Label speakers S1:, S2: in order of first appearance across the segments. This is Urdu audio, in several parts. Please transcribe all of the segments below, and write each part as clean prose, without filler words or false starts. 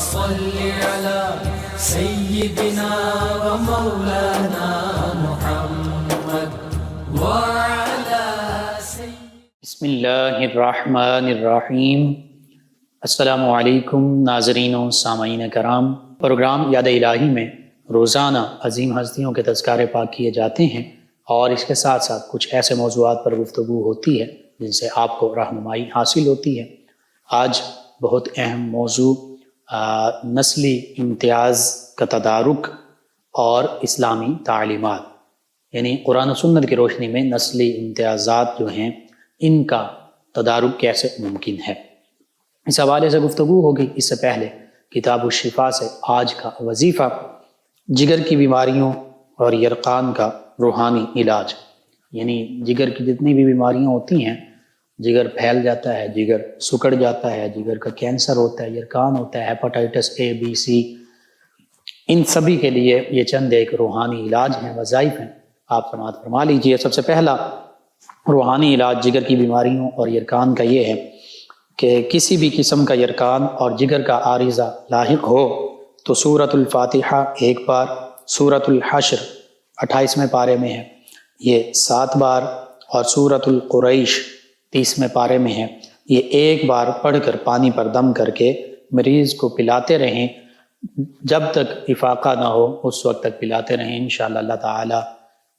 S1: صل على سيدنا ومولانا محمد وعلى
S2: بسم اللہ الرحمن الرحیم۔ السلام علیکم ناظرین و سامعین کرام۔ پروگرام یاد الہی میں روزانہ عظیم ہستیوں کے تذکارے پاک کیے جاتے ہیں اور اس کے ساتھ ساتھ کچھ ایسے موضوعات پر گفتگو ہوتی ہے جن سے آپ کو رہنمائی حاصل ہوتی ہے۔ آج بہت اہم موضوع نسلی امتیاز کا تدارک اور اسلامی تعلیمات، یعنی قرآن و سنت کی روشنی میں نسلی امتیازات جو ہیں ان کا تدارک کیسے ممکن ہے، اس حوالے سے گفتگو ہوگی۔ اس سے پہلے کتاب الشفا سے آج کا وظیفہ جگر کی بیماریوں اور یرقان کا روحانی علاج، یعنی جگر کی جتنی بھی بیماریاں ہوتی ہیں، جگر پھیل جاتا ہے، جگر سکڑ جاتا ہے، جگر کا کینسر ہوتا ہے، یرقان ہوتا ہے، ہیپاٹائٹس اے بی سی، ان سبھی کے لیے یہ چند ایک روحانی علاج ہیں، وظائف ہیں، آپ سماعت فرما لیجئے۔ سب سے پہلا روحانی علاج جگر کی بیماریوں اور یرقان کا یہ ہے کہ کسی بھی قسم کا یرقان اور جگر کا عارضہ لاحق ہو تو سورۃ الفاتحہ ایک بار، سورۃ الحشر 28ویں پارے میں ہے یہ 7 بار، اور سورۃ القریش 30ویں پارے میں ہے یہ 1 بار پڑھ کر پانی پر دم کر کے مریض کو پلاتے رہیں، جب تک افاقہ نہ ہو اس وقت تک پلاتے رہیں۔ انشاءاللہ اللہ تعالی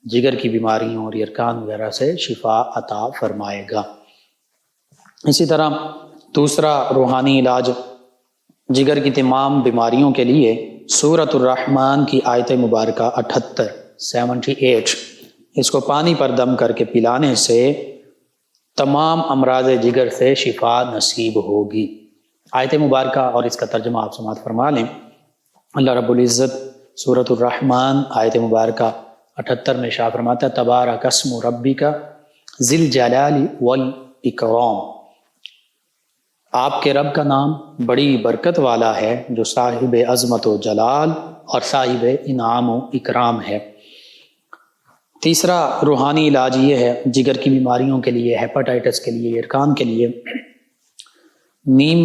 S2: جگر کی بیماریوں اور یرقان وغیرہ سے شفا عطا فرمائے گا۔ اسی طرح دوسرا روحانی علاج جگر کی تمام بیماریوں کے لیے سورۃ الرحمن کی آیت مبارکہ 78 اس کو پانی پر دم کر کے پلانے سے تمام امراض جگر سے شفا نصیب ہوگی۔ آیت مبارکہ اور اس کا ترجمہ آپ سماعت فرما لیں۔ اللہ رب العزت سورۃ الرحمن آیت مبارکہ 78 میں شاہ فرماتا ہے تبارک اسم ربک ذی الجلال والاکرام، آپ کے رب کا نام بڑی برکت والا ہے جو صاحب عظمت و جلال اور صاحب انعام و اکرام ہے۔ تیسرا روحانی علاج یہ ہے جگر کی بیماریوں کے لیے، ہیپاٹائٹس کے لیے، یرقان کے لیے، نیم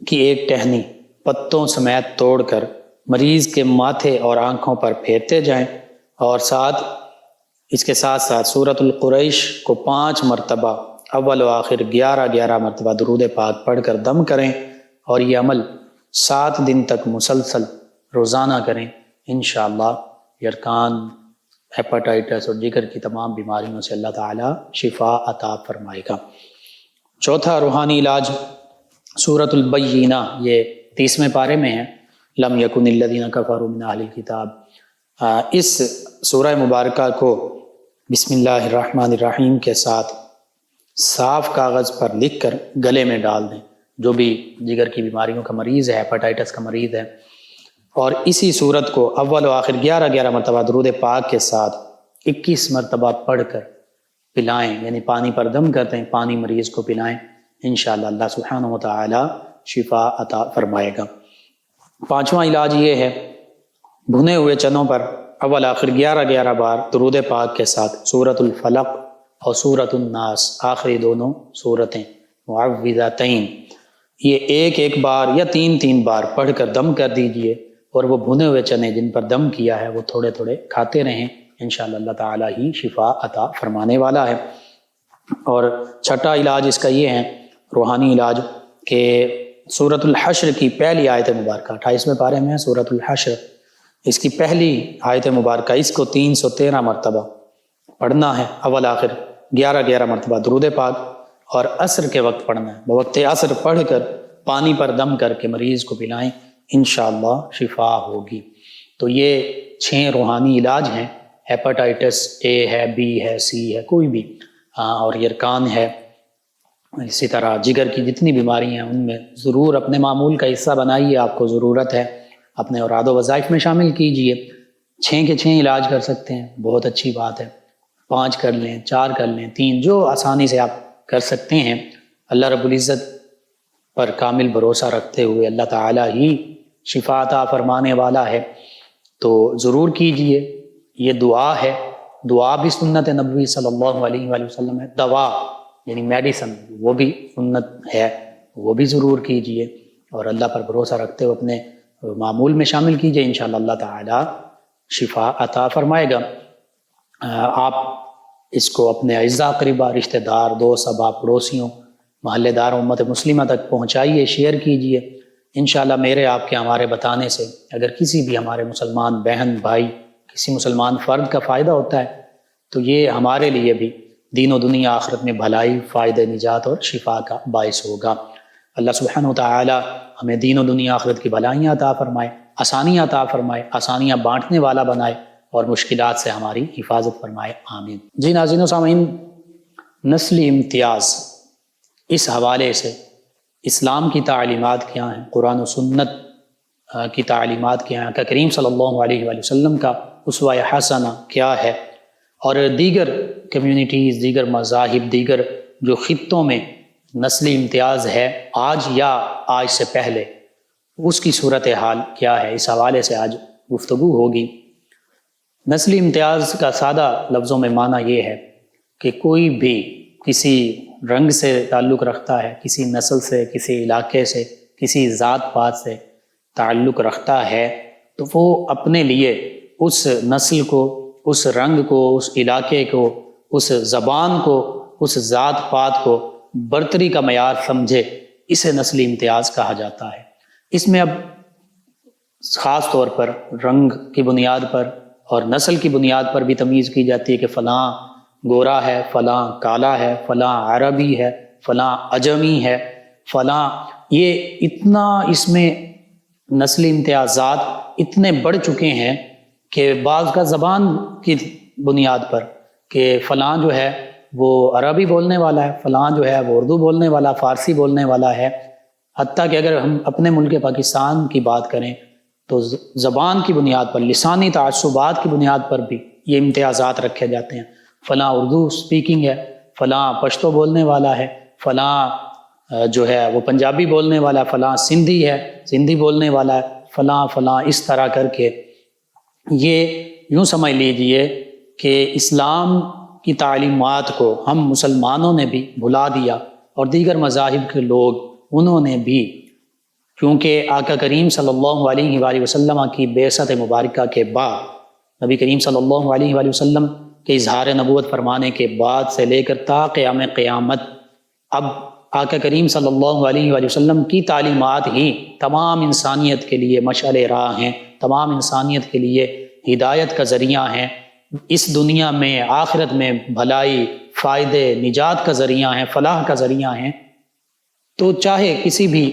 S2: کی ایک ٹہنی پتوں سمیت توڑ کر مریض کے ماتھے اور آنکھوں پر پھیرتے جائیں، اور اس کے ساتھ ساتھ سورۃ القریش کو 5 مرتبہ اول و آخر 11 مرتبہ درود پاک پڑھ کر دم کریں، اور یہ عمل 7 دن تک مسلسل روزانہ کریں۔ انشاءاللہ یرقان، ہیپاٹائٹس اور جگر کی تمام بیماریوں سے اللہ تعالی شفا عطا فرمائے گا۔ چوتھا روحانی علاج سورۃ البینہ، یہ 30ویں پارے میں ہے، لم یکن الذین کفروا من اہل الکتاب۔ اس سورہ مبارکہ کو بسم اللہ الرحمن الرحیم کے ساتھ صاف کاغذ پر لکھ کر گلے میں ڈال دیں، جو بھی جگر کی بیماریوں کا مریض ہے، ہیپاٹائٹس کا مریض ہے، اور اسی صورت کو اول و آخر 11 مرتبہ درود پاک کے ساتھ 21 مرتبہ پڑھ کر پلائیں، یعنی پانی پر دم کرتے ہیں، پانی مریض کو پلائیں، انشاءاللہ اللہ سبحانہ و تعالی شفا عطا فرمائے گا۔ 5واں علاج یہ ہے بھنے ہوئے چنوں پر اول آخر 11 بار درود پاک کے ساتھ سورۃ الفلق اور سورۃ الناس، آخری دونوں سورتیں معوذتین، یہ 1 بار یا 3 بار پڑھ کر دم کر دیجئے، اور وہ بھنے ہوئے چنے جن پر دم کیا ہے وہ تھوڑے تھوڑے کھاتے رہیں، انشاءاللہ اللہ تعالی ہی شفا عطا فرمانے والا ہے۔ اور چھٹا علاج اس کا یہ ہے روحانی علاج کہ سورۃ الحشر کی پہلی آیت مبارکہ 28ویں پارے میں ہے سورۃ الحشر، اس کی پہلی آیت مبارکہ اس کو 313 مرتبہ پڑھنا ہے، اول آخر 11 مرتبہ درود پاک، اور عصر کے وقت پڑھنا ہے، بوقت عصر پڑھ کر پانی پر دم کر کے مریض کو پلائیں، انشاءاللہ شفا ہوگی۔ تو یہ 6 روحانی علاج ہیں، ہیپاٹائٹس اے ہے، بی ہے، سی ہے، کوئی بھی، اور یرقان ہے، اسی طرح جگر کی جتنی بیماری ہیں ان میں ضرور اپنے معمول کا حصہ بنائیے، آپ کو ضرورت ہے، اپنے اوراد و وظائف میں شامل کیجئے۔ 6 کے 6 علاج کر سکتے ہیں، بہت اچھی بات ہے، 5 کر لیں، 4 کر لیں، 3، جو آسانی سے آپ کر سکتے ہیں۔ اللہ رب العزت پر کامل بھروسہ رکھتے ہوئے اللہ تعالی ہی شفا عطا فرمانے والا ہے، تو ضرور کیجئے۔ یہ دعا ہے، دعا بھی سنت نبوی صلی اللہ علیہ وآلہ وسلم ہے، دوا یعنی میڈیسن وہ بھی سنت ہے، وہ بھی ضرور کیجئے، اور اللہ پر بھروسہ رکھتے ہوئے اپنے معمول میں شامل کیجئے، انشاءاللہ اللہ تعالی شفا عطا فرمائے گا۔ آپ اس کو اپنے اعزاء قریبا، رشتہ دار، دوست، احباب، پڑوسیوں، محلے دار، امت مسلمہ تک پہنچائیے، شیئر کیجئے۔ انشاءاللہ میرے آپ کے ہمارے بتانے سے اگر کسی بھی ہمارے مسلمان بہن بھائی، کسی مسلمان فرد کا فائدہ ہوتا ہے تو یہ ہمارے لیے بھی دین و دنیا آخرت میں بھلائی، فائدہ، نجات اور شفا کا باعث ہوگا۔ اللہ سبحانہ وتعالی ہمیں دین و دنیا آخرت کی بھلائیاں عطا فرمائے، آسانیاں عطا فرمائے، آسانیاں بانٹنے والا بنائے اور مشکلات سے ہماری حفاظت فرمائے، آمین۔ جی ناظرین و سامعین، نسلی امتیاز، اس حوالے سے اسلام کی تعلیمات کیا ہیں، قرآن و سنت کی تعلیمات کیا ہیں، کہ کریم صلی اللہ علیہ وآلہ وسلم کا اسوہ حسنہ کیا ہے، اور دیگر کمیونٹیز، دیگر مذاہب، دیگر جو خطوں میں نسلی امتیاز ہے آج یا آج سے پہلے، اس کی صورتحال کیا ہے، اس حوالے سے آج گفتگو ہوگی۔ نسلی امتیاز کا سادہ لفظوں میں معنی یہ ہے کہ کوئی بھی کسی رنگ سے تعلق رکھتا ہے، کسی نسل سے، کسی علاقے سے، کسی ذات پات سے تعلق رکھتا ہے، تو وہ اپنے لیے اس نسل کو، اس رنگ کو، اس علاقے کو، اس زبان کو، اس ذات پات کو برتری کا معیار سمجھے، اسے نسلی امتیاز کہا جاتا ہے۔ اس میں اب خاص طور پر رنگ کی بنیاد پر اور نسل کی بنیاد پر بھی تمیز کی جاتی ہے کہ فلاں گورا ہے، فلاں کالا ہے، فلاں عربی ہے، فلاں عجمی ہے، فلاں، یہ اتنا اس میں نسلی امتیازات اتنے بڑھ چکے ہیں کہ بعض کا زبان کی بنیاد پر کہ فلاں جو ہے وہ عربی بولنے والا ہے، فلاں جو ہے وہ اردو بولنے والا، فارسی بولنے والا ہے، حتیٰ کہ اگر ہم اپنے ملک پاکستان کی بات کریں تو زبان کی بنیاد پر، لسانی تعصبات کی بنیاد پر بھی یہ امتیازات رکھے جاتے ہیں۔ فلاں اردو سپیکنگ ہے، فلاں پشتو بولنے والا ہے، فلاں جو ہے وہ پنجابی بولنے والا ہے، فلاں سندھی ہے، سندھی بولنے والا ہے، فلاں فلاں، اس طرح کر کے یہ یوں سمجھ لیجئے کہ اسلام کی تعلیمات کو ہم مسلمانوں نے بھی بھلا دیا، اور دیگر مذاہب کے لوگ انہوں نے بھی، کیونکہ آقا کریم صلی اللہ علیہ وآلہ وسلم کی بعثت مبارکہ کے بعد، نبی کریم صلی اللہ علیہ وآلہ وسلم کے اظہار نبوت فرمانے کے بعد سے لے کر تا قیام قیامت، اب آقا کریم صلی اللہ علیہ وآلہ وسلم کی تعلیمات ہی تمام انسانیت کے لیے مشعل راہ ہیں، تمام انسانیت کے لیے ہدایت کا ذریعہ ہیں، اس دنیا میں آخرت میں بھلائی، فائدے، نجات کا ذریعہ ہیں، فلاح کا ذریعہ ہیں۔ تو چاہے کسی بھی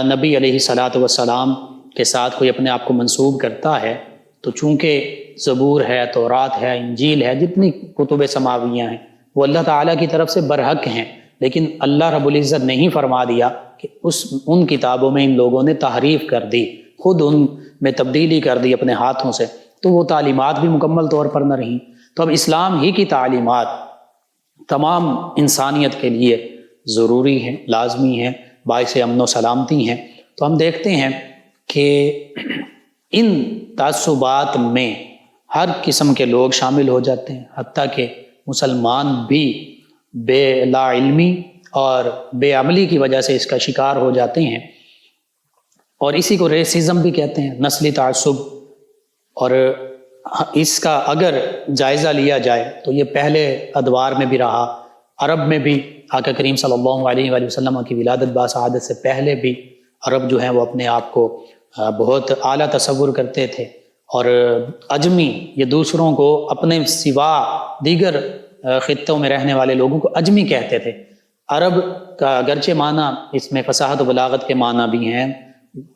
S2: نبی علیہ الصلاۃ والسلام کے ساتھ کوئی اپنے آپ کو منسوب کرتا ہے، تو چونکہ زبور ہے، تورات ہے، انجیل ہے، جتنی کتب سماویہ ہیں وہ اللہ تعالیٰ کی طرف سے برحق ہیں، لیکن اللہ رب العزت نہیں فرما دیا کہ ان کتابوں میں ان لوگوں نے تحریف کر دی، خود ان میں تبدیلی کر دی اپنے ہاتھوں سے، تو وہ تعلیمات بھی مکمل طور پر نہ رہیں۔ تو اب اسلام ہی کی تعلیمات تمام انسانیت کے لیے ضروری ہیں، لازمی ہیں، باعث امن و سلامتی ہیں۔ تو ہم دیکھتے ہیں کہ ان تعصبات میں ہر قسم کے لوگ شامل ہو جاتے ہیں، حتیٰ کہ مسلمان بھی بے لا علمی اور بے عملی کی وجہ سے اس کا شکار ہو جاتے ہیں، اور اسی کو ریسزم بھی کہتے ہیں، نسلی تعصب۔ اور اس کا اگر جائزہ لیا جائے تو یہ پہلے ادوار میں بھی رہا، عرب میں بھی آقا کریم صلی اللہ علیہ وآلہ وسلم کی ولادت باسعادت سے پہلے بھی عرب جو ہیں وہ اپنے آپ کو بہت اعلیٰ تصور کرتے تھے، اور اجمی، یہ دوسروں کو اپنے سوا دیگر خطوں میں رہنے والے لوگوں کو اجمی کہتے تھے۔ عرب کا اگرچہ معنی اس میں فصاحت و بلاغت کے معنی بھی ہیں،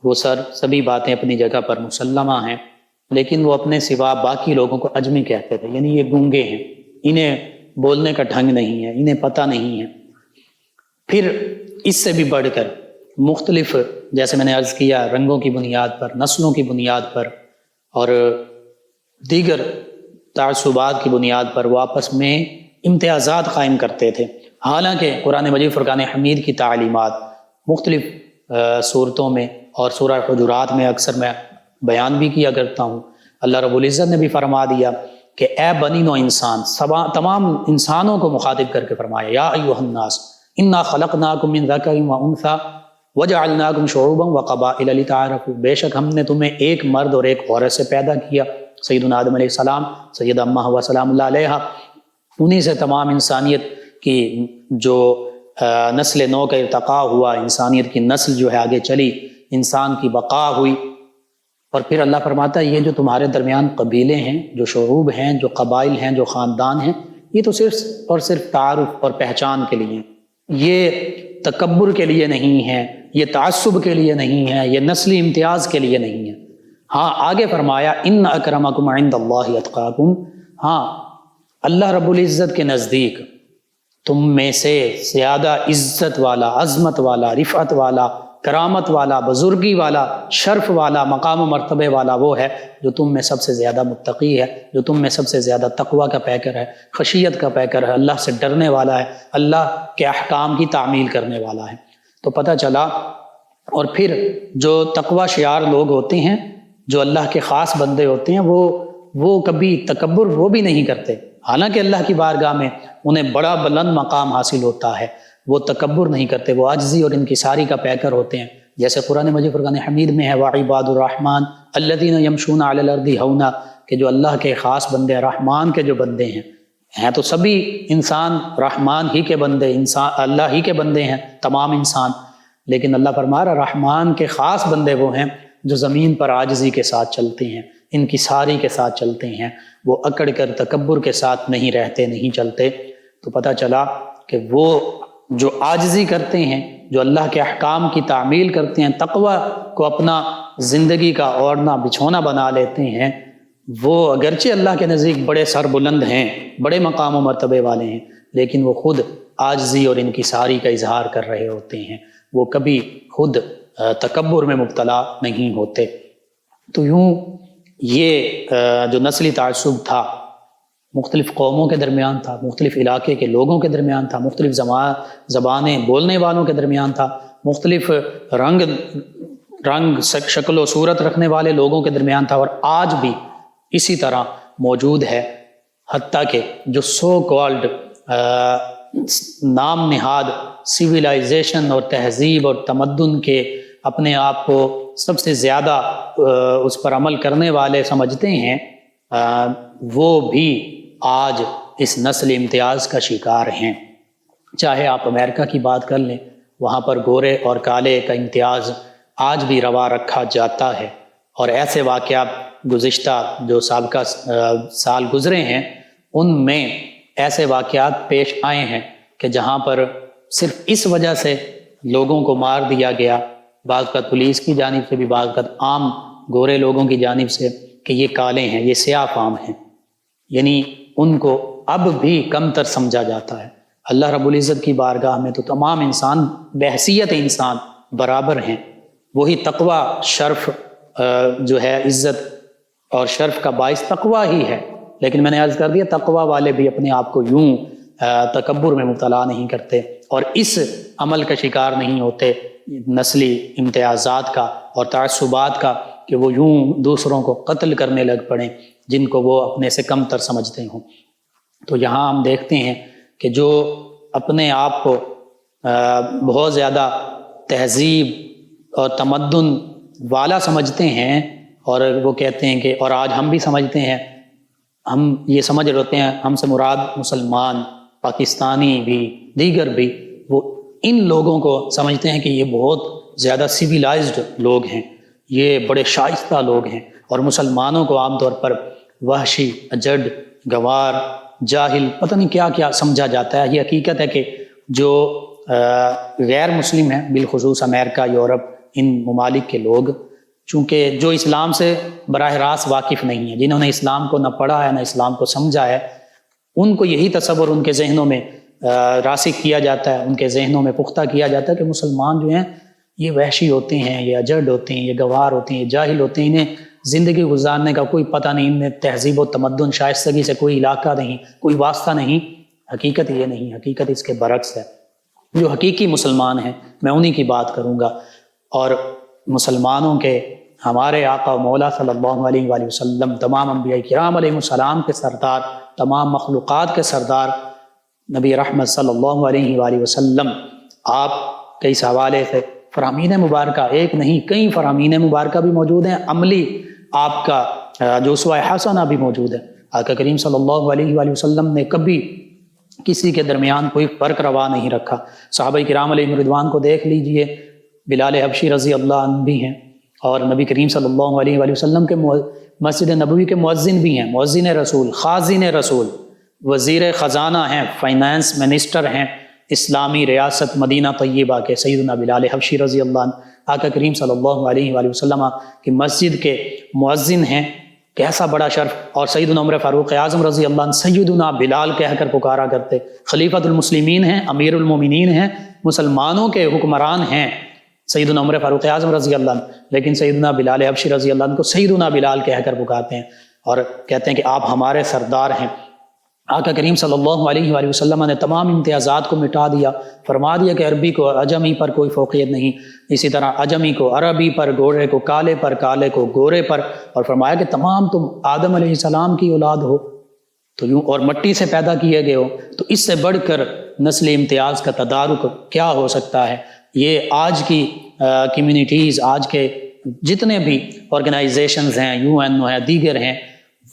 S2: وہ سبھی باتیں اپنی جگہ پر مسلمہ ہیں، لیکن وہ اپنے سوا باقی لوگوں کو اجمی کہتے تھے، یعنی یہ گونگے ہیں، انہیں بولنے کا ڈھنگ نہیں ہے، انہیں پتہ نہیں ہے۔ پھر اس سے بھی بڑھ کر مختلف، جیسے میں نے عرض کیا، رنگوں کی بنیاد پر، نسلوں کی بنیاد پر اور دیگر تعصبات کی بنیاد پر وہ آپس میں امتیازات قائم کرتے تھے۔ حالانکہ قرآن مجید فرقان حمید کی تعلیمات مختلف صورتوں میں اور سورہ حجرات میں اکثر میں بیان بھی کیا کرتا ہوں، اللہ رب العزت نے بھی فرما دیا کہ اے بنی نوع انسان، تمام انسانوں کو مخاطب کر کے فرمایا، یا ایھا الناس انا خلقناکم من ذکر و انثی، وَجَعَلْنَاكُمْ شُعُوبًا وَقَبَائِلَ لِتَعَارَفُوا، بے شک ہم نے تمہیں ایک مرد اور ایک عورت سے پیدا کیا، سیدنا آدم علیہ السلام، سیدہ امہ حوا سلام اللہ علیہا، انہی سے تمام انسانیت کی جو نسل نو کا ارتقاء ہوا، انسانیت کی نسل جو ہے آگے چلی، انسان کی بقا ہوئی۔ اور پھر اللہ فرماتا ہے یہ جو تمہارے درمیان قبیلے ہیں، جو شعوب ہیں، جو قبائل ہیں، جو خاندان ہیں، یہ تو صرف اور صرف تعارف اور پہچان کے لیے ہیں، یہ تکبر کے لیے نہیں ہے، یہ تعصب کے لیے نہیں ہے، یہ نسلی امتیاز کے لیے نہیں ہے۔ ہاں آگے فرمایا ان اکرمکم عند اللہ اتقاکم، ہاں اللہ رب العزت کے نزدیک تم میں سے زیادہ عزت والا، عظمت والا، رفعت والا، کرامت والا، بزرگی والا، شرف والا، مقام و مرتبے والا وہ ہے جو تم میں سب سے زیادہ متقی ہے، جو تم میں سب سے زیادہ تقوی کا پیکر ہے، خشیت کا پیکر ہے، اللہ سے ڈرنے والا ہے، اللہ کے احکام کی تعمیل کرنے والا ہے۔ تو پتہ چلا، اور پھر جو تقوی شعار لوگ ہوتے ہیں، جو اللہ کے خاص بندے ہوتے ہیں، وہ کبھی تکبر وہ بھی نہیں کرتے، حالانکہ اللہ کی بارگاہ میں انہیں بڑا بلند مقام حاصل ہوتا ہے، وہ تکبر نہیں کرتے، وہ عاجزی اور انکساری کا پیکر ہوتے ہیں۔ جیسے قرآن مجید فرقان حمید میں ہے وَعِبَادُ الرَّحْمَنِ الَّذِينَ يَمْشُونَ عَلَى الْأَرْضِ هَوْنًا، کہ جو اللہ کے خاص بندے، رحمان کے جو بندے ہیں تو سبھی انسان رحمان ہی کے بندے، انسان اللہ ہی کے بندے ہیں، تمام انسان، لیکن اللہ فرما رہا رحمان کے خاص بندے وہ ہیں جو زمین پر عاجزی کے ساتھ چلتے ہیں، انکساری کے ساتھ چلتے ہیں، وہ اکڑ کر تکبر کے ساتھ نہیں رہتے، نہیں چلتے۔ تو پتہ چلا کہ وہ جو عاجزی کرتے ہیں، جو اللہ کے احکام کی تعمیل کرتے ہیں، تقوی کو اپنا زندگی کا اوڑھنا بچھونا بنا لیتے ہیں، وہ اگرچہ اللہ کے نزدیک بڑے سر بلند ہیں، بڑے مقام و مرتبے والے ہیں، لیکن وہ خود عاجزی اور انکساری کا اظہار کر رہے ہوتے ہیں، وہ کبھی خود تکبر میں مبتلا نہیں ہوتے۔ تو یوں یہ جو نسلی تعصب تھا، مختلف قوموں کے درمیان تھا، مختلف علاقے کے لوگوں کے درمیان تھا، مختلف زبانیں بولنے والوں کے درمیان تھا، مختلف رنگ شکل و صورت رکھنے والے لوگوں کے درمیان تھا، اور آج بھی اسی طرح موجود ہے، حتیٰ کہ جو سو کالڈ نام نہاد سویلائزیشن اور تہذیب اور تمدن کے اپنے آپ کو سب سے زیادہ اس پر عمل کرنے والے سمجھتے ہیں، وہ بھی آج اس نسل امتیاز کا شکار ہیں۔ چاہے آپ امریکہ کی بات کر لیں، وہاں پر گورے اور کالے کا امتیاز آج بھی روا رکھا جاتا ہے، اور ایسے واقعات گزشتہ جو سابقہ سال گزرے ہیں ان میں ایسے واقعات پیش آئے ہیں کہ جہاں پر صرف اس وجہ سے لوگوں کو مار دیا گیا، بعض اوقات پولیس کی جانب سے بھی، بعض اوقات عام گورے لوگوں کی جانب سے، کہ یہ کالے ہیں، یہ سیاہ فام ہیں، یعنی ان کو اب بھی کم تر سمجھا جاتا ہے۔ اللہ رب العزت کی بارگاہ میں تو تمام انسان بحیثیت انسان برابر ہیں، وہی تقوی شرف جو ہے عزت اور شرف کا باعث تقوی ہی ہے، لیکن میں نے عرض کر دیا تقوی والے بھی اپنے آپ کو یوں تکبر میں مبتلا نہیں کرتے اور اس عمل کا شکار نہیں ہوتے نسلی امتیازات کا اور تعصبات کا کہ وہ یوں دوسروں کو قتل کرنے لگ پڑیں جن کو وہ اپنے سے کم تر سمجھتے ہوں۔ تو یہاں ہم دیکھتے ہیں کہ جو اپنے آپ کو بہت زیادہ تہذیب اور تمدن والا سمجھتے ہیں، اور وہ کہتے ہیں کہ، اور آج ہم بھی سمجھتے ہیں، ہم یہ سمجھ رہتے ہیں ہم سے مراد مسلمان، پاکستانی بھی، دیگر بھی، وہ ان لوگوں کو سمجھتے ہیں کہ یہ بہت زیادہ سویلائزڈ لوگ ہیں، یہ بڑے شائستہ لوگ ہیں، اور مسلمانوں کو عام طور پر وحشی، اجڑ، گوار، جاہل، پتہ نہیں کیا کیا سمجھا جاتا ہے۔ یہ حقیقت ہے کہ جو غیر مسلم ہیں، بالخصوص امریکہ، یورپ، ان ممالک کے لوگ، چونکہ جو اسلام سے براہ راست واقف نہیں ہیں، جنہوں نے اسلام کو نہ پڑھا ہے نہ اسلام کو سمجھا ہے، ان کو یہی تصور ان کے ذہنوں میں راسخ کیا جاتا ہے، ان کے ذہنوں میں پختہ کیا جاتا ہے کہ مسلمان جو ہیں یہ وحشی ہوتے ہیں، یہ اجڑ ہوتے ہیں، یہ گوار ہوتے ہیں، یہ جاہل ہوتے ہیں، انہیں زندگی گزارنے کا کوئی پتہ نہیں، انہیں تہذیب و تمدن شائستگی سے کوئی علاقہ نہیں، کوئی واسطہ نہیں۔ حقیقت یہ نہیں، حقیقت اس کے برعکس ہے۔ جو حقیقی مسلمان ہیں میں انہی کی بات کروں گا، اور مسلمانوں کے ہمارے آقا و مولا صلی اللہ علیہ وآلہ وسلم، تمام انبیاء کرام علیہ السلام کے سردار، تمام مخلوقات کے سردار نبی رحمت صلی اللہ علیہ وآلہ وسلم، آپ کے اس حوالے سے فرامین مبارکہ ایک نہیں کئی فرامین مبارکہ بھی موجود ہیں، عملی آپ کا جو اسوہ حسنہ بھی موجود ہے۔ آقا کریم صلی اللہ علیہ وآلہ وسلم نے کبھی کسی کے درمیان کوئی فرق روا نہیں رکھا۔ صحابہ کرام علیہ رضوان کو دیکھ لیجئے، بلال حبشی رضی اللہ عنہ بھی ہیں، اور نبی کریم صلی اللہ علیہ وآلہ وسلم کے مسجد نبوی کے مؤذن بھی ہیں، مؤذن رسول، خازن رسول، وزیر خزانہ ہیں، فائنانس منسٹر ہیں اسلامی ریاست مدینہ طیبہ کے سیدنا بلال حبشی رضی اللہ عنہ، آقا کریم صلی اللہ علیہ وآلہ وسلم کی مسجد کے مؤذن ہیں۔ کیسا بڑا شرف! اور سیدنا عمر فاروق اعظم رضی اللہ عنہ سیدنا بلال کہہ کر پکارا کرتے۔ خلیفۃ المسلمین ہیں، امیر المومنین ہیں، مسلمانوں کے حکمران ہیں سیدنا عمر فاروق اعظم رضی اللہ عنہ، لیکن سیدنا بلال حبشی رضی اللہ عنہ کو سیدنا بلال کہہ کر پکارتے ہیں اور کہتے ہیں کہ آپ ہمارے سردار ہیں۔ آقا کریم صلی اللہ علیہ وآلہ وسلم نے تمام امتیازات کو مٹا دیا، فرما دیا کہ عربی کو عجمی پر کوئی فوقیت نہیں، اسی طرح عجمی کو عربی پر، گورے کو کالے پر، کالے کو گورے پر، اور فرمایا کہ تمام تم آدم علیہ السلام کی اولاد ہو تو یوں، اور مٹی سے پیدا کیے گئے ہو، تو اس سے بڑھ کر نسل امتیاز کا تدارک کیا ہو سکتا ہے؟ یہ آج کی کمیونٹیز، آج کے جتنے بھی آرگنائزیشنز ہیں، UN ہے، دیگر ہیں،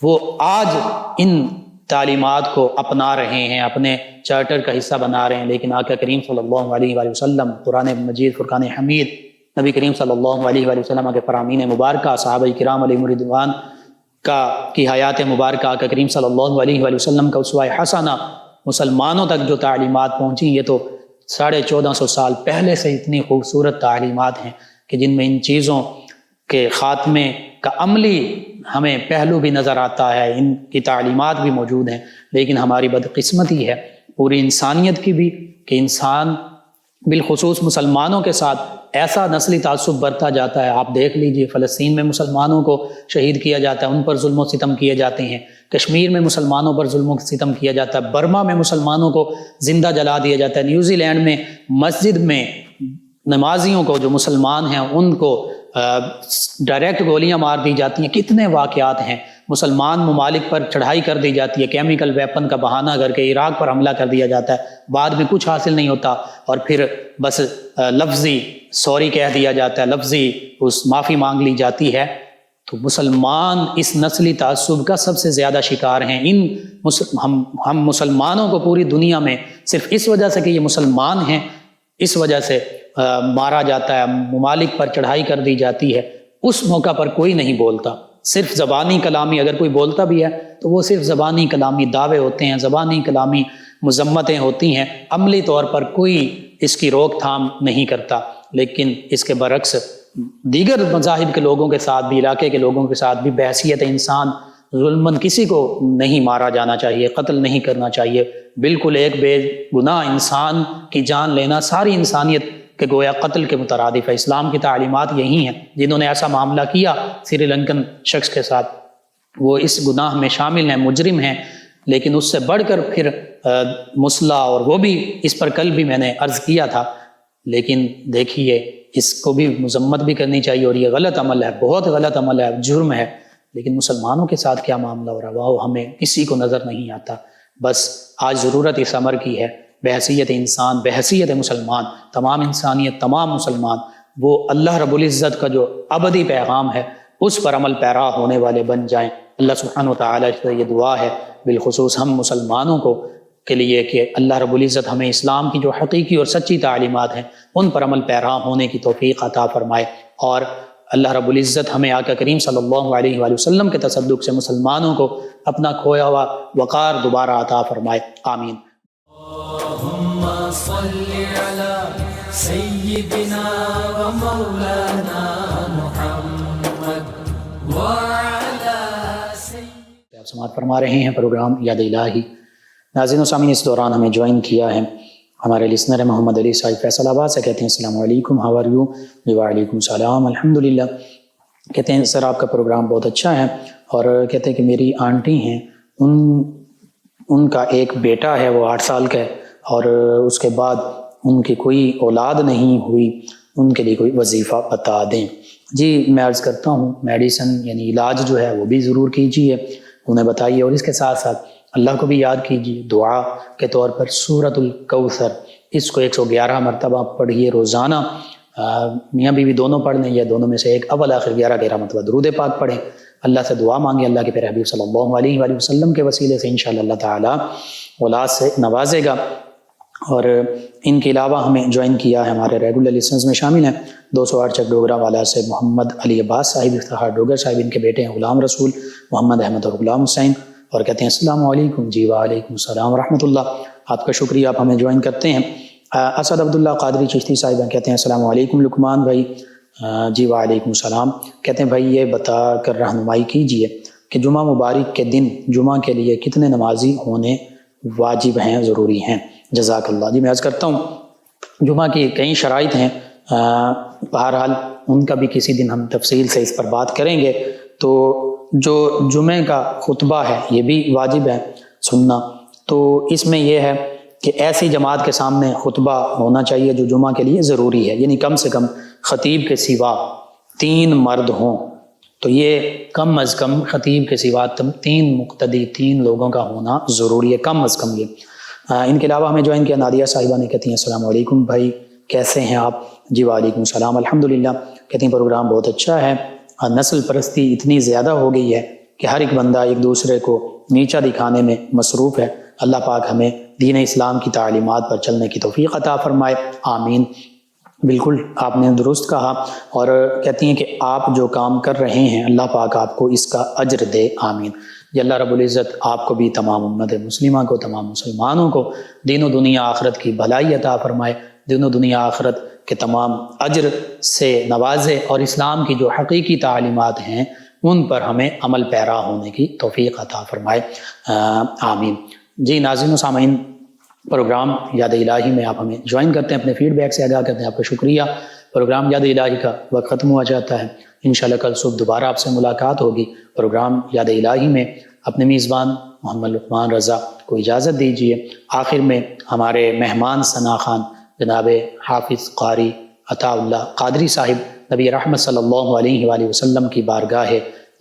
S2: وہ آج ان تعلیمات کو اپنا رہے ہیں، اپنے چارٹر کا حصہ بنا رہے ہیں، لیکن آقا کریم صلی اللہ علیہ وآلہ وسلم، قرآن مجید، فرقان حمید، نبی کریم صلی اللہ علیہ وآلہ وسلم کے فرامین مبارکہ، صحابہ کرام علیہ رضوان کی حیات مبارکہ، آقا کریم صلی اللہ علیہ وآلہ وسلم کا اسوہ حسنہ مسلمانوں تک جو تعلیمات پہنچی، یہ تو 1450 سال پہلے سے اتنی خوبصورت تعلیمات ہیں کہ جن میں ان چیزوں کے خاتمے کا عملی ہمیں پہلو بھی نظر آتا ہے، ان کی تعلیمات بھی موجود ہیں، لیکن ہماری بدقسمتی ہے پوری انسانیت کی بھی کہ انسان بالخصوص مسلمانوں کے ساتھ ایسا نسلی تعصب برتا جاتا ہے۔ آپ دیکھ لیجئے فلسطین میں مسلمانوں کو شہید کیا جاتا ہے، ان پر ظلم و ستم کیے جاتے ہیں، کشمیر میں مسلمانوں پر ظلم و ستم کیا جاتا ہے، برما میں مسلمانوں کو زندہ جلا دیا جاتا ہے، نیوزی لینڈ میں مسجد میں نمازیوں کو جو مسلمان ہیں ان کو ڈائریکٹ گولیاں مار دی جاتی ہیں۔ کتنے واقعات ہیں، مسلمان ممالک پر چڑھائی کر دی جاتی ہے، کیمیکل ویپن کا بہانہ کر کے عراق پر حملہ کر دیا جاتا ہے، بعد میں کچھ حاصل نہیں ہوتا اور پھر بس لفظی سوری کہہ دیا جاتا ہے، لفظی اس معافی مانگ لی جاتی ہے۔ تو مسلمان اس نسلی تعصب کا سب سے زیادہ شکار ہیں۔ ہم مسلمانوں کو پوری دنیا میں صرف اس وجہ سے کہ یہ مسلمان ہیں، اس وجہ سے مارا جاتا ہے، ممالک پر چڑھائی کر دی جاتی ہے۔ اس موقع پر کوئی نہیں بولتا، صرف زبانی کلامی، اگر کوئی بولتا بھی ہے تو وہ صرف زبانی کلامی دعوے ہوتے ہیں، زبانی کلامی مذمتیں ہوتی ہیں، عملی طور پر کوئی اس کی روک تھام نہیں کرتا۔ لیکن اس کے برعکس دیگر مذاہب کے لوگوں کے ساتھ بھی، علاقے کے لوگوں کے ساتھ بھی بحیثیت انسان ظلماً کسی کو نہیں مارا جانا چاہیے، قتل نہیں کرنا چاہیے۔ بالکل ایک بے گناہ انسان کی جان لینا ساری انسانیت کہ گویا قتل کے مترادف ہے۔ اسلام کی تعلیمات یہی ہیں، جنہوں نے ایسا معاملہ کیا سری لنکن شخص کے ساتھ وہ اس گناہ میں شامل ہیں، مجرم ہیں، لیکن اس سے بڑھ کر پھر مسلح، اور وہ بھی اس پر کل بھی میں نے عرض کیا تھا، لیکن دیکھیے اس کو بھی مذمت بھی کرنی چاہیے، اور یہ غلط عمل ہے، بہت غلط عمل ہے، جرم ہے، لیکن مسلمانوں کے ساتھ کیا معاملہ ہو رہا ہے وہ ہمیں کسی کو نظر نہیں آتا۔ بس آج ضرورت اس امر کی ہے، بحیثیت انسان، بحیثیت مسلمان، تمام انسانیت، تمام مسلمان، وہ اللہ رب العزت کا جو ابدی پیغام ہے اس پر عمل پیرا ہونے والے بن جائیں۔ اللہ سبحانہ و تعالیٰ سے یہ دعا ہے بالخصوص ہم مسلمانوں کو کے لیے کہ اللہ رب العزت ہمیں اسلام کی جو حقیقی اور سچی تعلیمات ہیں ان پر عمل پیرا ہونے کی توفیق عطا فرمائے، اور اللہ رب العزت ہمیں آقا کریم صلی اللہ علیہ وآلہ وسلم کے تصدق سے مسلمانوں کو اپنا کھویا ہوا وقار دوبارہ عطا فرمائے، آمین۔
S1: اللہم صلی علی سیدنا و مولانا محمد وعلی سیدنا۔
S2: آپ سماعت فرما رہے ہیں پروگرام یاد الہی۔ ناظرین و سامعین، اس دوران ہمیں جوائن کیا ہے ہمارے لسنر محمد علی صاحب فیصل آباد سے، کہتے ہیں السلام علیکم، ہاؤ آر یو؟ وعلیکم السلام، الحمدللہ۔ کہتے ہیں سر آپ کا پروگرام بہت اچھا ہے، اور کہتے ہیں کہ میری آنٹی ہیں، ان کا ایک بیٹا ہے، وہ 8 سال کا ہے، اور اس کے بعد ان کی کوئی اولاد نہیں ہوئی، ان کے لیے کوئی وظیفہ بتا دیں۔ جی میں عرض کرتا ہوں، میڈیسن یعنی علاج جو ہے وہ بھی ضرور کیجیے، انہیں بتائیے، اور اس کے ساتھ ساتھ اللہ کو بھی یاد کیجیے، دعا کے طور پر سورۃ الکوثر اس کو 111 مرتبہ پڑھیے روزانہ، میاں بیوی دونوں پڑھ لیں یا دونوں میں سے ایک اول آخر 11 مرتبہ درود پاک پڑھیں، اللہ سے دعا مانگیں، اللہ کے پیارے حبیب صلی اللہ علیہ وآلہ وسلم کے وسیلے سے انشاءاللہ اللہ تعالیٰ اولاد سے نوازے گا۔ اور ان کے علاوہ ہمیں جوائن کیا ہے، ہمارے ریگولر لسنز میں شامل ہیں 208 چک ڈوگرا والا سے محمد علی عباس صاحب، افتخار ڈوگر صاحب، ان کے بیٹے ہیں غلام رسول، محمد احمد اور غلام حسین، اور کہتے ہیں السلام علیکم۔ جی وعلیکم السلام ورحمۃ اللہ، آپ کا شکریہ، آپ ہمیں جوائن کرتے ہیں۔ اسد عبداللہ قادری چشتی صاحب کہتے ہیں السلام علیکم لقمان بھائی۔ جی وعلیکم السلام، کہتے ہیں بھائی یہ بتا کر رہنمائی کیجئے کہ جمعہ مبارک کے دن جمعہ کے لیے کتنے نمازی ہونے واجب ہیں، ضروری ہیں؟ جزاک اللہ۔ جی میں عرض کرتا ہوں جمعہ کی کئی شرائط ہیں، بہرحال ان کا بھی کسی دن ہم تفصیل سے اس پر بات کریں گے۔ تو جو جمعہ کا خطبہ ہے یہ بھی واجب ہے سننا، تو اس میں یہ ہے کہ ایسی جماعت کے سامنے خطبہ ہونا چاہیے جو جمعہ کے لیے ضروری ہے، یعنی کم سے کم خطیب کے سوا 3 مرد ہوں، تو یہ کم از کم خطیب کے سوا 3 مقتدی 3 لوگوں کا ہونا ضروری ہے، کم از کم یہ۔ ان کے علاوہ ہمیں جوائن کیا نادیہ صاحبہ نے، کہتی ہیں السلام علیکم بھائی، کیسے ہیں آپ؟ جی وعلیکم السلام، الحمدللہ، کہتی ہیں پروگرام بہت اچھا ہے۔ نسل پرستی اتنی زیادہ ہو گئی ہے کہ ہر ایک بندہ ایک دوسرے کو نیچا دکھانے میں مصروف ہے، اللہ پاک ہمیں دین اسلام کی تعلیمات پر چلنے کی توفیق عطا فرمائے، آمین۔ بالکل آپ نے درست کہا، اور کہتی ہیں کہ آپ جو کام کر رہے ہیں اللہ پاک آپ کو اس کا اجر دے، آمین۔ یہ اللہ رب العزت آپ کو بھی، تمام امت مسلمہ کو، تمام مسلمانوں کو دین و دنیا آخرت کی بھلائی عطا فرمائے، دین و دنیا آخرت کے تمام اجر سے نوازے، اور اسلام کی جو حقیقی تعلیمات ہیں ان پر ہمیں عمل پیرا ہونے کی توفیق عطا فرمائے، آمین۔ جی ناظرین و سامعین، پروگرام یاد الہی میں آپ ہمیں جوائن کرتے ہیں، اپنے فیڈ بیک سے آگاہ کرتے ہیں، آپ کا شکریہ۔ پروگرام یاد الہی کا وقت ختم ہوا جاتا ہے، انشاءاللہ کل صبح دوبارہ آپ سے ملاقات ہوگی پروگرام یاد الہی میں۔ اپنے میزبان محمد لقمان رضا کو اجازت دیجیے۔ آخر میں ہمارے مہمان ثنا خان جناب حافظ قاری عطا اللہ قادری صاحب نبی رحمت صلی اللہ علیہ وآلہ وسلم کی بارگاہ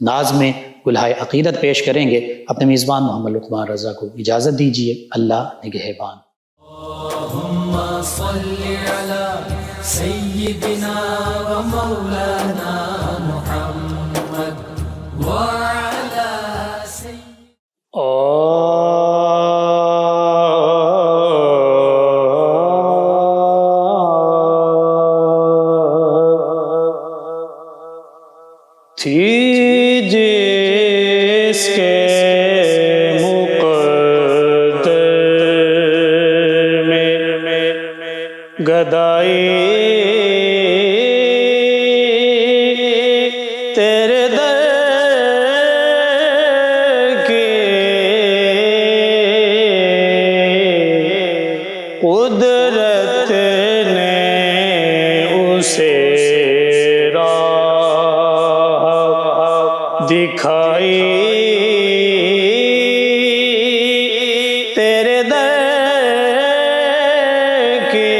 S2: ناز میں گلہائے عقیدت پیش کریں گے۔ اپنے میزبان محمد لقمان رضا کو اجازت دیجیے، اللہ نگہبان۔
S1: اللہم صلی علی سیدنا و مولانا محمد وعلی
S2: تھی جس کے مقدر میں گدائی تیرے در کی قدرت نے اسے دکھائی، تیرے در کی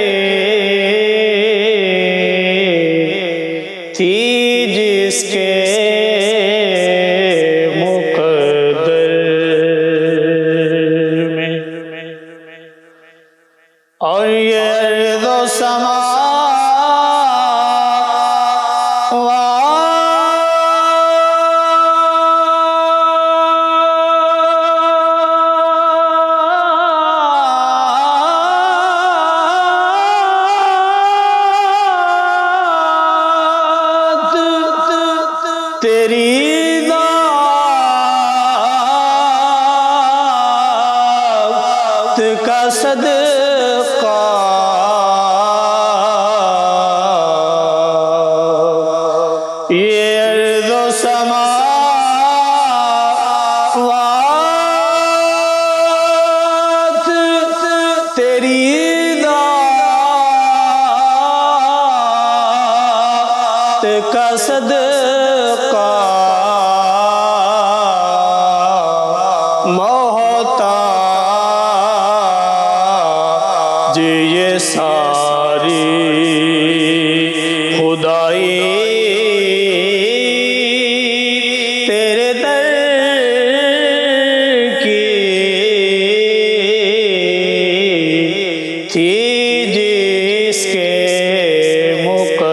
S2: تھی جس کے مقدر میں، اور یہ ارض و سما تیری ذات کا صدقہ، یہ ارض و سماوات تیری ذات کا صدقہ، محتاج یہ ساری خدائی تیرے در کی تھی جس کے مقدر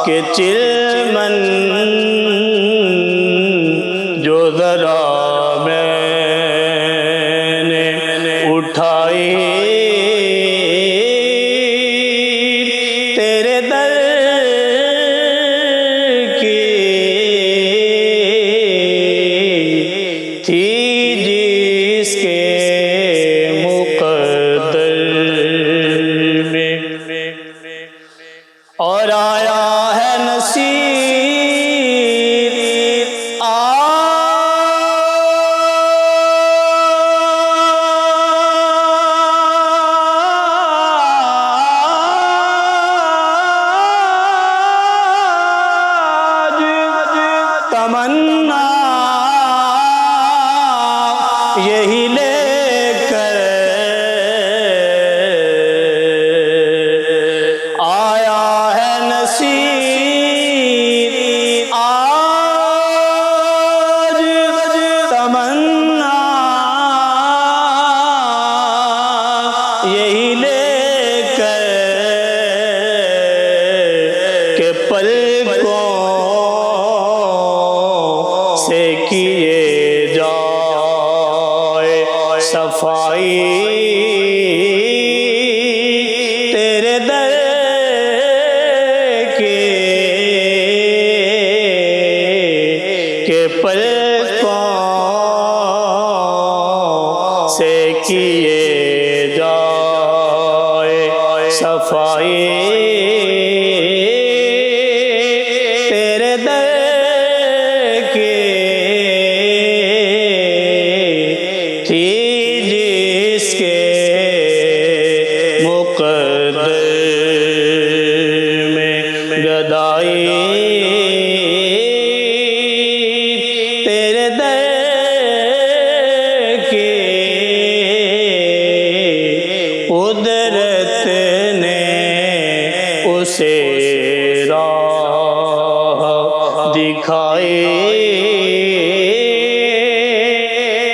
S3: کہ چلمن جو ذرا میں نے اٹھائی تیرے در کی تھی جس کے مقدر میں، اور آیا ہے نصیب آج تمنا یہی لے کر آیا ہے نصیب آج تمنا یہی لے کر کہ پلکوں سے کیے جائے صفائی تیرے در کے کہ پلکوں سے کیے جائے صفائی تیرے در کے تھی جس کے مقدر میں گدائی تیرے در کے قدرت نے اسے راہ دکھائی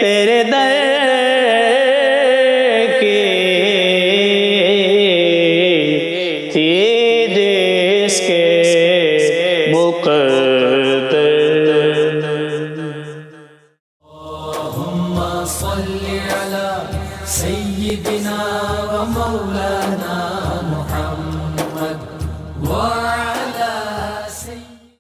S3: تیرے در کے تھی جس کے مقدر
S1: اللهم صل على سيدنا ومولانا محمد